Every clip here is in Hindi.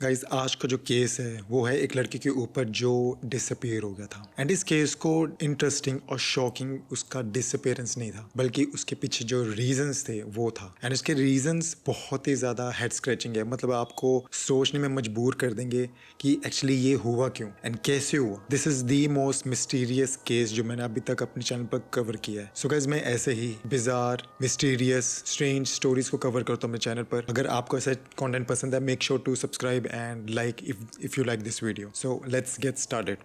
गाइस आज का जो केस है वो है एक लड़की के ऊपर जो डिसअपियर हो गया था। एंड इस केस को इंटरेस्टिंग और शॉकिंग उसका डिसअपियरेंस नहीं था, बल्कि उसके पीछे जो रीजंस थे वो था। एंड उसके रीजंस बहुत ही ज़्यादा हेड स्क्रैचिंग है, मतलब आपको सोचने में मजबूर कर देंगे कि एक्चुअली ये हुआ क्यों एंड कैसे हुआ। This is the most mysterious case जो मैंने अभी तक अपने चैनल पर कवर किया है। सो गाइस मैं ऐसे ही बिजार, मिस्टीरियस, स्ट्रेंज स्टोरीज को कवर करता हूँ अपने चैनल पर। अगर आपको ऐसा कंटेंट पसंद है, make sure to subscribe and like if you like this video. So let's get started.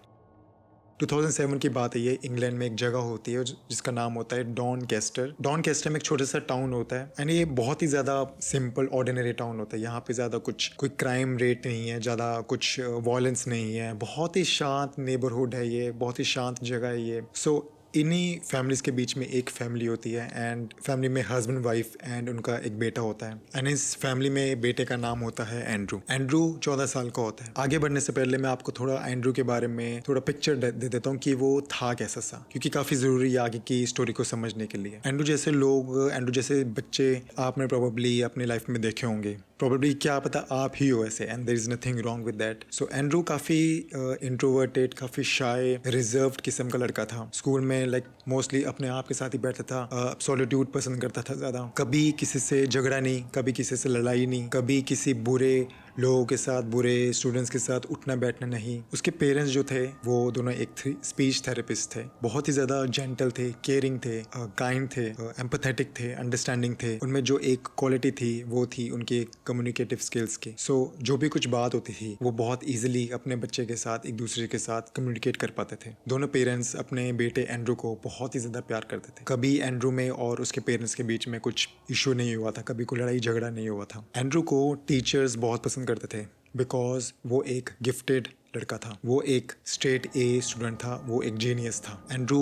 2007 की बात है। ये इंग्लैंड में एक जगह होती है जिसका नाम होता है डॉनकेस्टर। डॉनकेस्टर में एक छोटा सा टाउन होता है एंड ये बहुत ही ज़्यादा सिंपल ऑर्डिनरी टाउन होता है। यहाँ पे ज़्यादा कुछ कोई क्राइम रेट नहीं है, ज़्यादा कुछ वायलेंस नहीं है, बहुत ही शांत नेबरहुड है ये, बहुत ही शांत जगह है ये। सो इन्हीं फैमिलीज के बीच में एक फैमिली होती है एंड फैमिली में हस्बैंड वाइफ एंड उनका एक बेटा होता है। एंड इस फैमिली में बेटे का नाम होता है एंड्रू। एंड्रू 14 साल का होता है। आगे बढ़ने से पहले मैं आपको थोड़ा एंड्रू के बारे में थोड़ा पिक्चर दे देता हूँ कि वो था कैसा सा, क्योंकि काफ़ी ज़रूरी है आगे की स्टोरी को समझने के लिए। एंड्रू जैसे लोग, एंड्रू जैसे बच्चे आपने प्रोबेबली अपनी लाइफ में देखे होंगे, प्रोबेबली क्या पता आप ही हो ऐसे, and there is nothing wrong with that. So Andrew काफ़ी इंट्रोवर्टेड, काफ़ी शाय, रिजर्व्ड किस्म का लड़का था। स्कूल में लाइक मोस्टली अपने आप के साथ ही बैठता था, सॉलिट्यूड पसंद करता था ज़्यादा। कभी किसी से झगड़ा नहीं, कभी किसी से लड़ाई नहीं, कभी किसी बुरे लोगों के साथ, बुरे स्टूडेंट्स के साथ उठना बैठना नहीं। उसके पेरेंट्स जो थे वो दोनों एक स्पीच थेरेपिस्ट थे, बहुत ही ज़्यादा जेंटल थे, केयरिंग थे, काइंड थे, एम्पैथेटिक थे, अंडरस्टैंडिंग थे। उनमें जो एक क्वालिटी थी वो थी उनके कम्युनिकेटिव स्किल्स की। सो जो भी कुछ बात होती थी वो बहुत ईजिली अपने बच्चे के साथ, एक दूसरे के साथ कम्युनिकेट कर पाते थे। दोनों पेरेंट्स अपने बेटे एंड्रू को बहुत ही ज़्यादा प्यार करते थे। कभी एंड्रू में और उसके पेरेंट्स के बीच में कुछ इशू नहीं हुआ था, कभी कोई लड़ाई झगड़ा नहीं हुआ था। एंड्रू को टीचर्स बहुत पसंद करते थे बिकॉज वो एक गिफ्टेड लड़का था, वो एक स्ट्रेट ए स्टूडेंट था, वो एक जीनियस था। एंड्रू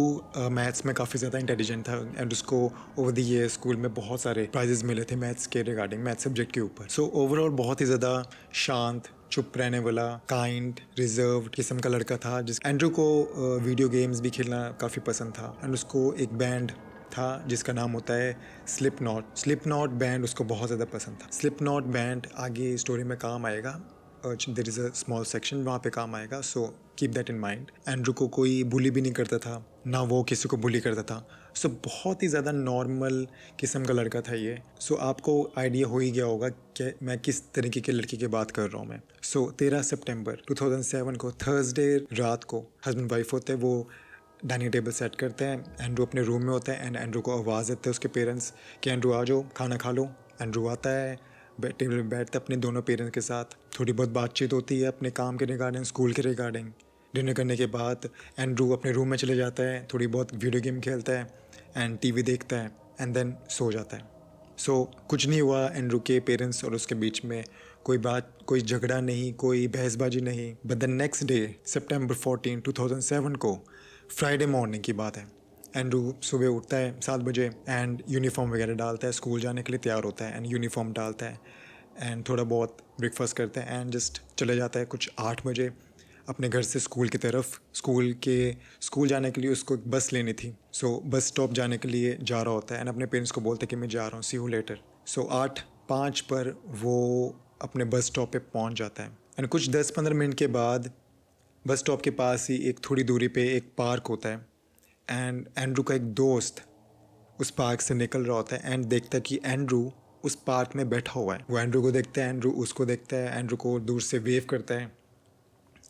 मैथ्स में काफ़ी ज़्यादा इंटेलिजेंट था एंड उसको ओवर द ईयर स्कूल में बहुत सारे प्राइजेस मिले थे मैथ्स के रिगार्डिंग, मैथ्स सब्जेक्ट के ऊपर। सो ओवरऑल बहुत ही ज़्यादा शांत, चुप रहने वाला, काइंड, रिजर्व्ड किस्म का लड़का था। जिस एंड्रू को वीडियो गेम्स भी खेलना काफ़ी पसंद था एंड उसको एक बैंड था जिसका नाम होता है Slipknot. Slipknot band उसको बहुत ज़्यादा पसंद था। स्लिप नॉट बैंड आगे स्टोरी में काम आएगा, there is a small section वहाँ पे काम आएगा, so keep that in mind. Andrew को कोई बुली भी नहीं करता था, ना वो किसी को बुली करता था। सो बहुत ही ज़्यादा नॉर्मल किस्म का लड़का था ये। सो आपको आइडिया हो ही गया होगा कि मैं किस तरीके के लड़के की बात कर रहा हूँ मैं। सो 13 सितंबर 2007 को थर्सडे रात को हस्बैंड वाइफ होते हैं, वो डाइनिंग टेबल सेट करते हैं। एंड्रू अपने रूम में होता है एंड एंड्रू को आवाज़ देते हैं उसके पेरेंट्स कि एंड्रू आ जाओ, खाना खा लो। एंड्रू आता है, टेबल पर बैठते अपने दोनों पेरेंट्स के साथ, थोड़ी बहुत बातचीत होती है अपने काम के रिगार्डिंग, स्कूल के रिगार्डिंग। डिनर करने के बाद एंड्रू अपने रूम में चले जाता है, थोड़ी बहुत वीडियो गेम खेलता है एंड टीवी देखता है एंड देन सो जाता है। सो कुछ नहीं हुआ एंड्रू के पेरेंट्स और उसके बीच में, कोई बात, कोई झगड़ा नहीं, कोई बहसबाजी नहीं। बट द नेक्स्ट डे सितंबर 14, 2007 को फ्राइडे मॉर्निंग की बात है। एंड्रू सुबह उठता है 7 बजे एंड यूनिफॉर्म वगैरह डालता है, स्कूल जाने के लिए तैयार होता है एंड यूनिफॉर्म डालता है एंड थोड़ा बहुत ब्रेकफास्ट करता है एंड जस्ट चले जाता है कुछ 8 बजे अपने घर से स्कूल की तरफ। स्कूल जाने के लिए उसको एक बस लेनी थी, सो बस स्टॉप जाने के लिए जा रहा होता है एंड अपने पेरेंट्स को बोलता है कि मैं जा रहा हूँ, सी यू लेटर। सो 8:05 पर वो अपने बस स्टॉप पे पहुँच जाता है एंड कुछ 10-15 मिनट के बाद बस स्टॉप के पास ही एक थोड़ी दूरी पे एक पार्क होता है एंड एंड्रू का एक दोस्त उस पार्क से निकल रहा होता है एंड देखता है कि एंड्रू उस पार्क में बैठा हुआ है। वो एंड्रू को देखता है, एंड्रू उसको देखता है, एंड्रू को दूर से वेव करता है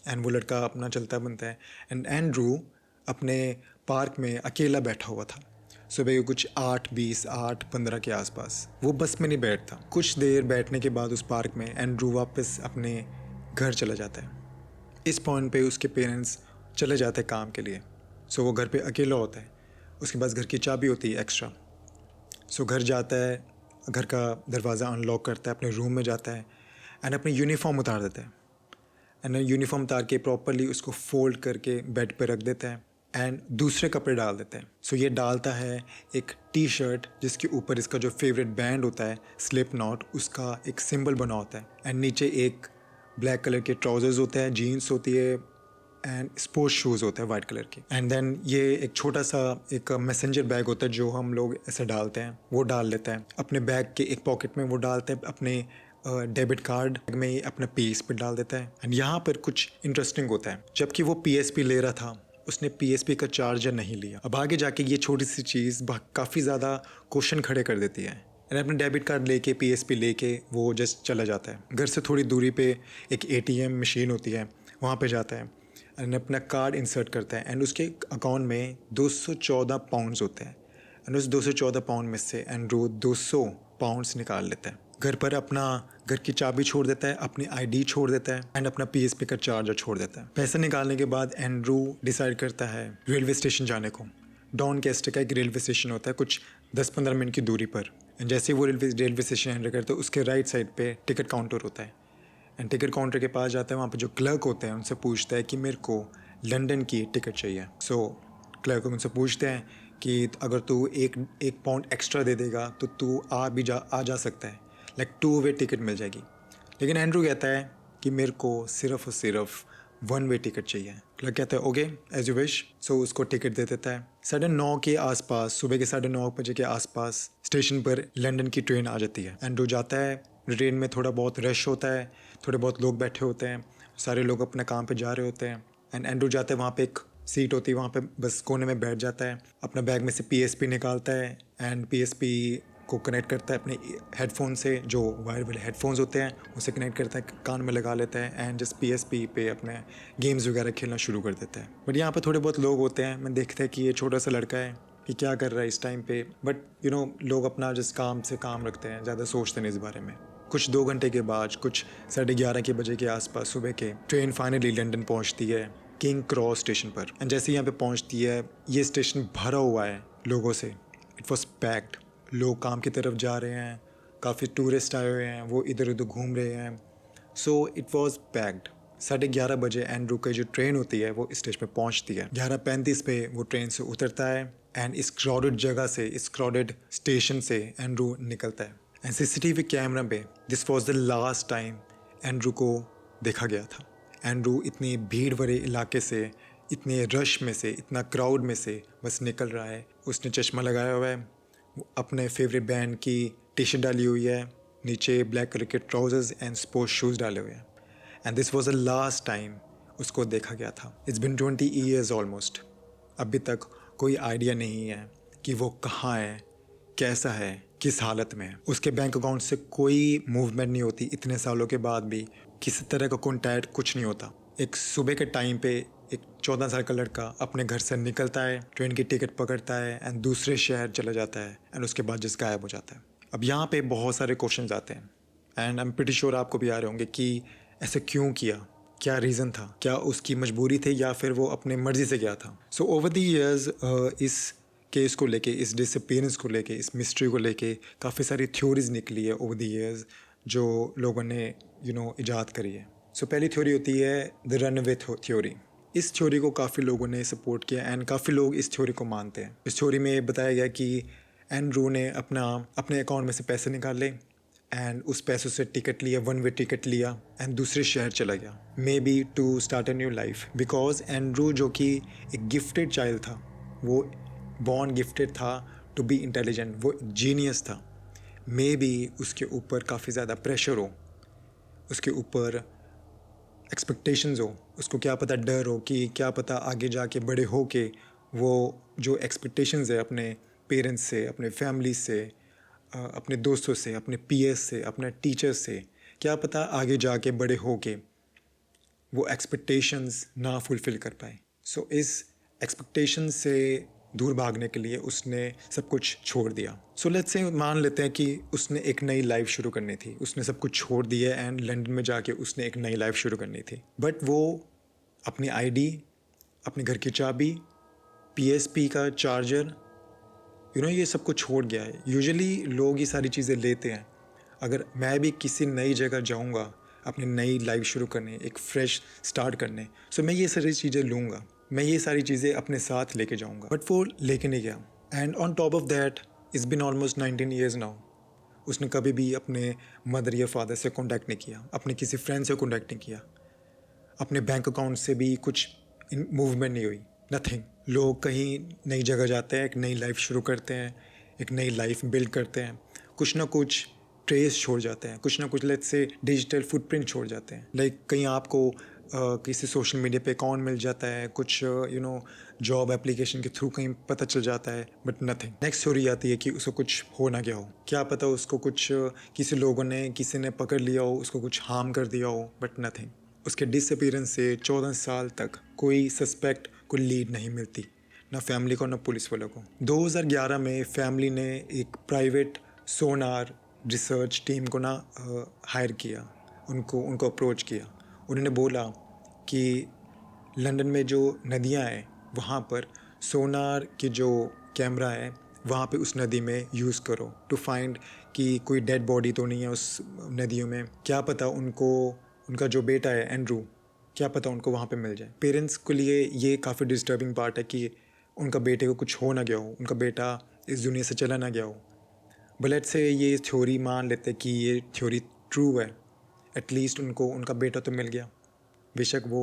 एंड वो लड़का अपना चलता बनता है एंड एंड्रू अपने पार्क में अकेला बैठा हुआ था। सुबह कुछ 8:20, 8:15 के आसपास। वो बस में नहीं बैठता। कुछ देर बैठने के बाद उस पार्क में एंड्रू वापस अपने घर चला जाता है। इस पॉइंट पे उसके पेरेंट्स चले जाते हैं काम के लिए, सो वो घर पे अकेला होता है। उसके पास घर की चाबी होती है एक्स्ट्रा। सो घर जाता है, घर का दरवाज़ा अनलॉक करता है, अपने रूम में जाता है एंड अपनी यूनिफॉर्म उतार देता है एंड यूनिफॉर्म उतार के प्रॉपरली उसको फोल्ड करके बेड पे रख देता है एंड दूसरे कपड़े डाल देता है। सो ये डालता है एक टी-शर्ट जिसके ऊपर इसका जो फेवरेट बैंड होता है स्लिप नॉट, उसका एक सिंबल बना होता है एंड नीचे एक ब्लैक कलर के ट्राउजर्स होते हैं, जीन्स होती है एंड स्पोर्ट्स शूज़ होते हैं वाइट कलर के। एंड देन ये एक छोटा सा एक मैसेंजर बैग होता है जो हम लोग ऐसे डालते हैं, वो डाल लेता है अपने बैग के एक पॉकेट में, वो डालते हैं अपने डेबिट कार्ड में अपना PSP डाल देता है। एंड यहाँ पर कुछ इंटरेस्टिंग होता है, जबकि वो PSP ले रहा था उसने PSP का चार्जर नहीं लिया। अब आगे जाके ये छोटी सी चीज़ काफ़ी ज़्यादा क्वेश्चन खड़े कर देती है। एंड अपने डेबिट कार्ड लेके PSP लेके वो जस्ट चला जाता है। घर से थोड़ी दूरी पे एक ATM मशीन होती है, वहाँ पे जाता है एंड अपना कार्ड इंसर्ट करता है एंड उसके अकाउंट में 214 पाउंड्स होते हैं। एंड उस 214 पाउंड में से एंड्रू 200 पाउंड्स निकाल लेता है। घर पर अपना घर की चाबी छोड़ देता है, अपनी ID छोड़ देता है एंड अपना PSP का चार्जर छोड़ देता है। पैसे निकालने के बाद एंड्रू डिसाइड करता है रेलवे स्टेशन जाने को। डॉनकेस्टर का एक रेलवे स्टेशन होता है कुछ 10-15 मिनट की दूरी पर। एंड जैसे ही वो रेलवे स्टेशन एंटर करता है, उसके राइट साइड पे टिकट काउंटर होता है। एंड टिकट काउंटर के पास जाता है, वहाँ पे जो क्लर्क होते हैं उनसे पूछता है कि मेरे को लंदन की टिकट चाहिए। सो क्लर्क उनसे पूछते हैं कि अगर तू एक पाउंड एक्स्ट्रा दे देगा तो तू आ जा सकता है, लाइक 2 वे टिकट मिल जाएगी। लेकिन एंड्रू कहता है कि मेरे को सिर्फ और सिर्फ 1 वे टिकट चाहिए। क्लर्क कहता है ओके एज यू विश। सो उसको टिकट दे देता है। 9:30 के आसपास, सुबह के 9:30 बजे के आसपास स्टेशन पर लंदन की ट्रेन आ जाती है। एंड्रू जाता है, ट्रेन में थोड़ा बहुत रश होता है, थोड़े बहुत लोग बैठे होते हैं, सारे लोग अपने काम पे जा रहे होते हैं। एंड एंड्रू जाता है, वहाँ पे एक सीट होती है, वहाँ पे बस कोने में बैठ जाता है, अपना बैग में से PSP निकालता है एंड PSP को कनेक्ट करता है अपने हेडफोन से, जो वायर वाले हेडफोन्स होते हैं उसे कनेक्ट करता है, कान में लगा लेता है एंड जस्ट PSP पे अपने गेम्स वगैरह खेलना शुरू कर देता है। बट यहाँ पे थोड़े बहुत लोग होते हैं, मैं देखता है कि ये छोटा सा लड़का है कि क्या कर रहा है इस टाइम पे। बट लोग अपना जिस काम से काम रखते हैं, ज़्यादा सोचते नहीं इस बारे में। कुछ 2 घंटे के बाद, कुछ 11:30 के बजे के आसपास सुबह के, ट्रेन फाइनली लंदन पहुँचती है किंग क्रॉस स्टेशन पर। एंड जैसे यहाँ पे पहुँचती है, ये स्टेशन भरा हुआ है लोगों से। It was packed. लोग काम की तरफ जा रहे हैं, काफ़ी टूरिस्ट आए हुए हैं, वो इधर उधर घूम रहे हैं। So it was packed. 11:30 बजे एंड्रू की जो ट्रेन होती है वो स्टेशन पे पहुंचती है। 11:35 पे वो ट्रेन से उतरता है एंड इस क्राउडेड जगह से, इस क्राउडेड स्टेशन से एंड्रू निकलता है। एंड CCTV कैमरा पे this was the last time Andrew को देखा गया था। एंड्रू इतनी भीड़ भरे इलाके से, इतने रश में से, इतना क्राउड में से बस निकल रहा है। उसने चश्मा लगाया हुआ है, अपने फेवरेट बैंड की टी-शर्ट डाली हुई है, नीचे ब्लैक कलर के ट्राउजर्स एंड स्पोर्ट्स शूज़ डाले हुए हैं। And this was the last time उसको देखा गया था। It's been 20 years almost. अभी तक कोई आइडिया नहीं है कि वो कहाँ है, कैसा है, किस हालत में है। उसके बैंक अकाउंट से कोई मूवमेंट नहीं होती, इतने सालों के बाद भी किसी तरह का कॉन्टैक्ट कुछ नहीं होता। एक सुबह के टाइम पे एक 14 साल का लड़का अपने घर से निकलता है, ट्रेन की टिकट पकड़ता है एंड दूसरे शहर चला जाता है एंड उसके बाद जिस गायब हो जाता है। अब यहाँ पे बहुत सारे क्वेश्चंस आते हैं and I am pretty sure आपको भी आ रहे होंगे कि ऐसे क्यों किया, क्या रीज़न था, क्या उसकी मजबूरी थी या फिर वो अपने मर्ज़ी से गया था। सो ओवर द ईयर्स इस केस को लेके, इस डिसअपीयरेंस को लेके, इस मिस्ट्री को लेके काफ़ी सारी थ्योरीज निकली है ओवर द ईयर्स जो लोगों ने इजाद करी है। सो पहली थ्योरी होती है द रनअवे थ्योरी। इस थ्योरी को काफ़ी लोगों ने सपोर्ट किया एंड काफ़ी लोग इस थ्योरी को मानते हैं। इस थ्योरी में बताया गया कि एंड्रू ने अपने अकाउंट में से पैसे निकाले एंड उस पैसों से टिकट लिया, 1 वे टिकट लिया एंड दूसरे शहर चला गया, maybe to start a new life. Because Andrew जो कि एक गिफ्टेड चाइल्ड था, वो बॉर्न गिफ्टेड था टू बी इंटेलिजेंट, वो जीनियस था। मे बी उसके ऊपर काफ़ी ज़्यादा प्रेशर हो, उसके ऊपर एक्सपेक्टेशंस हो, उसको क्या पता डर हो कि क्या पता आगे जाके बड़े हो के वो जो एक्सपेक्टेशंस है अपने पेरेंट्स से, अपने फैमिली से, अपने दोस्तों से, अपने PS से, अपने टीचर्स से, क्या पता आगे जाके बड़े हो के वो एक्सपेक्टेशंस ना फुलफ़िल कर पाए। सो इस एक्सपेक्टेशन से दूर भागने के लिए उसने सब कुछ छोड़ दिया। सो लेट्स से मान लेते हैं कि उसने एक नई लाइफ शुरू करनी थी, उसने सब कुछ छोड़ दिया एंड लंदन में जाके उसने एक नई लाइफ शुरू करनी थी। बट वो अपनी ID, अपने घर की चाबी, PSP का चार्जर, ये सब कुछ छोड़ गया है। यूजुअली लोग ये सारी चीज़ें लेते हैं। अगर मैं भी किसी नई जगह जाऊंगा अपनी नई लाइफ शुरू करने, एक फ्रेश स्टार्ट करने, सो मैं ये सारी चीज़ें लूँगा, मैं ये सारी चीज़ें अपने साथ लेके जाऊंगा। बट वो लेके नहीं गया and on top of that it's been almost 19 years now. उसने कभी भी अपने मदर या फादर से कॉन्टैक्ट नहीं किया, अपने किसी फ्रेंड से कॉन्टैक्ट नहीं किया, अपने बैंक अकाउंट से भी कुछ मूवमेंट नहीं हुई, नथिंग। लोग कहीं नई जगह जाते हैं, एक नई लाइफ शुरू करते हैं, एक नई लाइफ बिल्ड करते हैं, कुछ ना कुछ ट्रेस छोड़ जाते हैं, कुछ ना कुछ लेट्स से डिजिटल फुटप्रिंट छोड़ जाते हैं। लाइक कहीं आपको किसी सोशल मीडिया पे अकाउंट मिल जाता है, कुछ जॉब एप्लीकेशन के थ्रू कहीं पता चल जाता है, बट नथिंग। नेक्स्ट स्टोरी आती है कि उसको कुछ हो ना गया हो, क्या पता उसको कुछ किसी लोगों ने किसी ने पकड़ लिया हो, उसको कुछ हार्म कर दिया हो, बट नथिंग। उसके डिसअपीयरेंस से 14 साल तक कोई सस्पेक्ट को लीड नहीं मिलती, ना फैमिली को ना पुलिस वालों को। 2011 में फैमिली ने एक प्राइवेट सोनार रिसर्च टीम को ना हायर किया, उनको अप्रोच किया। उन्होंने बोला कि लंदन में जो नदियां हैं वहाँ पर सोनार के जो कैमरा है वहाँ पे उस नदी में यूज़ करो टू फाइंड कि कोई डेड बॉडी तो नहीं है उस नदियों में। क्या पता उनका जो बेटा है एंड्रू, क्या पता उनको वहाँ पे मिल जाए। पेरेंट्स के लिए ये काफ़ी डिस्टर्बिंग पार्ट है कि उनका बेटे को कुछ हो ना गया हो, उनका बेटा इस दुनिया से चला ना गया हो। बट से ये थ्योरी मान लेते कि ये थ्योरी ट्रू है, एटलीस्ट उनको उनका बेटा तो मिल गया। बेशक वो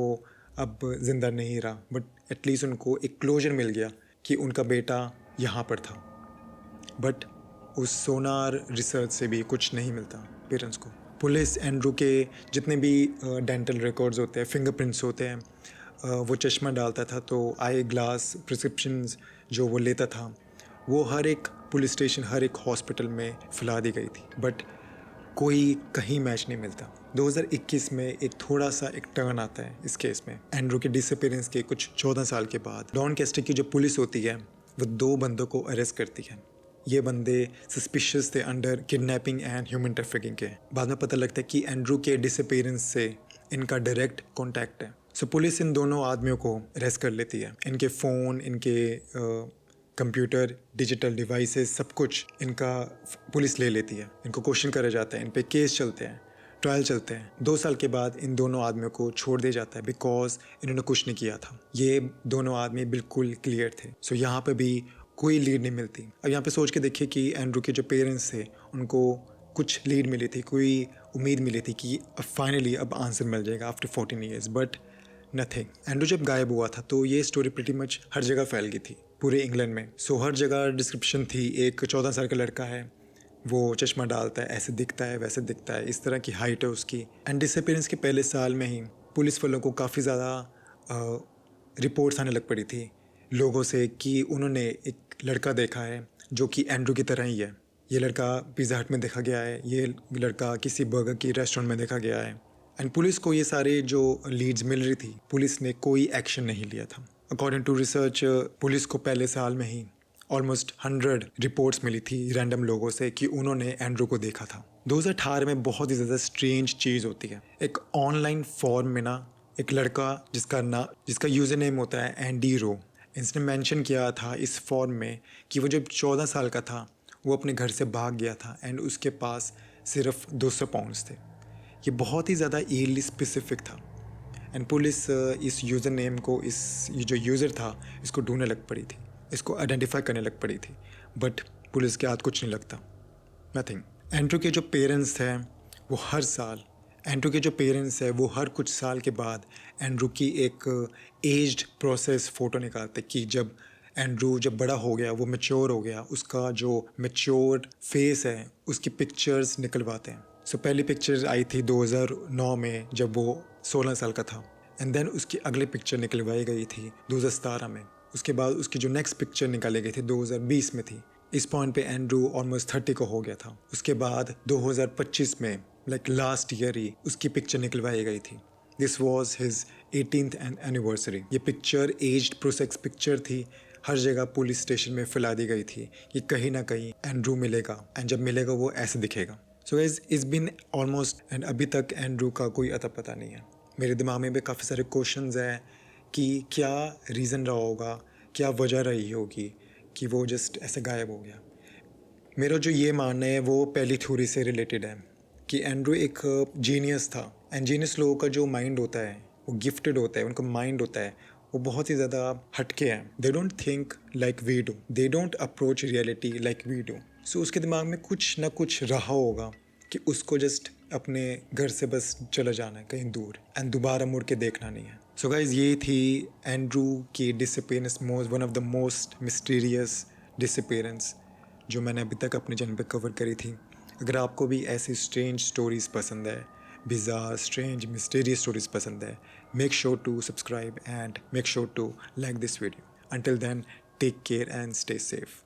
अब ज़िंदा नहीं रहा, बट एटलीस्ट उनको एक क्लोजर मिल गया कि उनका बेटा यहाँ पर था। बट उस सोनार रिसर्च से भी कुछ नहीं मिलता पेरेंट्स को। पुलिस एंड्रू के जितने भी डेंटल रिकॉर्ड्स होते हैं, फिंगरप्रिंट्स होते हैं, वो चश्मा डालता था तो आई ग्लास प्रिस्क्रिप्शंस जो वो लेता था वो हर एक पुलिस स्टेशन, हर एक हॉस्पिटल में फैला दी गई थी, बट कोई कहीं मैच नहीं मिलता। 2021 में एक थोड़ा सा एक टर्न आता है इस केस में। एंड्रू के डिसअपीयरेंस के कुछ 14 साल के बाद डॉनकेस्टर की जो पुलिस होती है वो 2 बंदों को अरेस्ट करती है। ये बंदे सस्पिशियस थे under kidnapping and human trafficking के। बाद में पता लगता है कि एंड्रू के डिसअपीयरेंस से इनका डायरेक्ट कॉन्टैक्ट है। सो पुलिस इन दोनों आदमियों को अरेस्ट कर लेती है। इनके फ़ोन, इनके कंप्यूटर, डिजिटल डिवाइसेस, सब कुछ इनका पुलिस ले लेती है। इनको क्वेश्चन करा जाता है, इन पे केस चलते हैं, ट्रायल चलते हैं। 2 साल के बाद इन दोनों आदमियों को छोड़ दिया जाता है बिकॉज इन्होंने कुछ नहीं किया था। ये दोनों आदमी बिल्कुल क्लियर थे। सो यहाँ पे भी कोई लीड नहीं मिलती। अब यहाँ पे सोच के देखिए कि एंड्रू के जो पेरेंट्स थे उनको कुछ लीड मिली थी, कोई उम्मीद मिली थी कि अब फाइनली अब आंसर मिल जाएगा after 14 years, but nothing. Andrew जब गायब हुआ था तो ये स्टोरी प्रीटी मच हर जगह फैल गई थी पूरे इंग्लैंड में। सो हर जगह डिस्क्रिप्शन थी, एक 14 साल का लड़का है, वो चश्मा डालता है, ऐसे दिखता है, वैसे दिखता है, इस तरह की हाइट है उसकी। एंड डिसअपीयरेंस के पहले साल में ही पुलिस वालों को काफ़ी ज़्यादा रिपोर्ट्स आने लग पड़ी थी लोगों से कि उन्होंने एक लड़का देखा है जो कि एंड्रू की तरह ही है। ये लड़का पिज़्ज़ा हट में देखा गया है, ये लड़का किसी बर्गर की रेस्टोरेंट में देखा गया है। एंड पुलिस को ये सारे जो लीड्स मिल रही थी, पुलिस ने कोई एक्शन नहीं लिया था। अकॉर्डिंग टू रिसर्च पुलिस को पहले साल में ही ऑलमोस्ट 100 रिपोर्ट्स मिली थी रैंडम लोगों से कि उन्होंने एंड्रू को देखा था। 2018 में बहुत ही ज़्यादा स्ट्रेंज चीज़ होती है। एक ऑनलाइन फॉर्म में ना एक लड़का जिसका यूज़र नेम होता है एंडी रो, इसने मेंशन किया था इस फॉर्म में कि वो जब 14 साल का था वो अपने घर से भाग गया था एंड उसके पास सिर्फ 200 पाउंड्स थे। ये बहुत ही ज़्यादा ईयरली स्पेसिफिक था। एंड पुलिस इस यूज़र नेम को, ये जो यूज़र था इसको ढूंढने लग पड़ी थी, इसको आइडेंटिफाई करने लग पड़ी थी, बट पुलिस के हाथ कुछ नहीं लगता, नथिंग। एंड्रू के जो पेरेंट्स थे वो हर कुछ साल के बाद एंड्रू की एक एज्ड प्रोसेस फ़ोटो निकालते कि जब एंड्रू बड़ा हो गया, वो मैच्योर हो गया, उसका जो मैच्योर फेस है उसकी पिक्चर्स निकलवाते हैं। सो पहली पिक्चर्स आई थी 2009 में जब वो 16 साल का था, एंड देन उसकी अगली पिक्चर निकलवाई गई थी 2017 में। उसके बाद उसकी जो नेक्स्ट पिक्चर निकाली गई थी 2020 में थी। इस पॉइंट पे एंड्रू ऑलमोस्ट 30 को हो गया था। उसके बाद 2025 में लाइक लास्ट ईयर ही उसकी पिक्चर निकलवाई गई थी। This was his 18th anniversary. ये पिक्चर एज्ड प्रोसेस पिक्चर थी, हर जगह पुलिस स्टेशन में फैला दी गई थी कि कहीं ना कहीं एंड्रू मिलेगा, एंड जब मिलेगा वो ऐसे दिखेगा। So guys it's been almost, and अभी तक एंड्रू का कोई अता पता नहीं है। मेरे दिमाग में भी काफ़ी सारे क्वेश्चंस हैं कि क्या रीज़न रहा होगा, क्या वजह रही होगी कि वो जस्ट ऐसे गायब हो गया। मेरा जो ये मानना है वो पहली थ्योरी से रिलेटेड है कि एंड्रू एक जीनियस था, एंड जीनियस लोगों का जो माइंड होता है वो गिफ्टेड होता है, उनका माइंड होता है वो बहुत ही ज़्यादा हटके हैं। They don't think like we do, they don't approach reality like we do. So उसके दिमाग में कुछ ना कुछ रहा होगा कि उसको जस्ट अपने घर से बस चला जाना है कहीं दूर, एंड दोबारा मुड़ के देखना नहीं है। सो गाइज ये थी एंड्रू की disappearance, one of the most mysterious disappearance जो मैंने अभी तक अपने चैनल पे कवर करी थी। अगर आपको भी ऐसी स्ट्रेंज स्टोरीज पसंद है, बिजार स्ट्रेंज मिस्टीरियस स्टोरीज पसंद है, make sure to subscribe and make sure to like this video. Until then, take care and stay safe.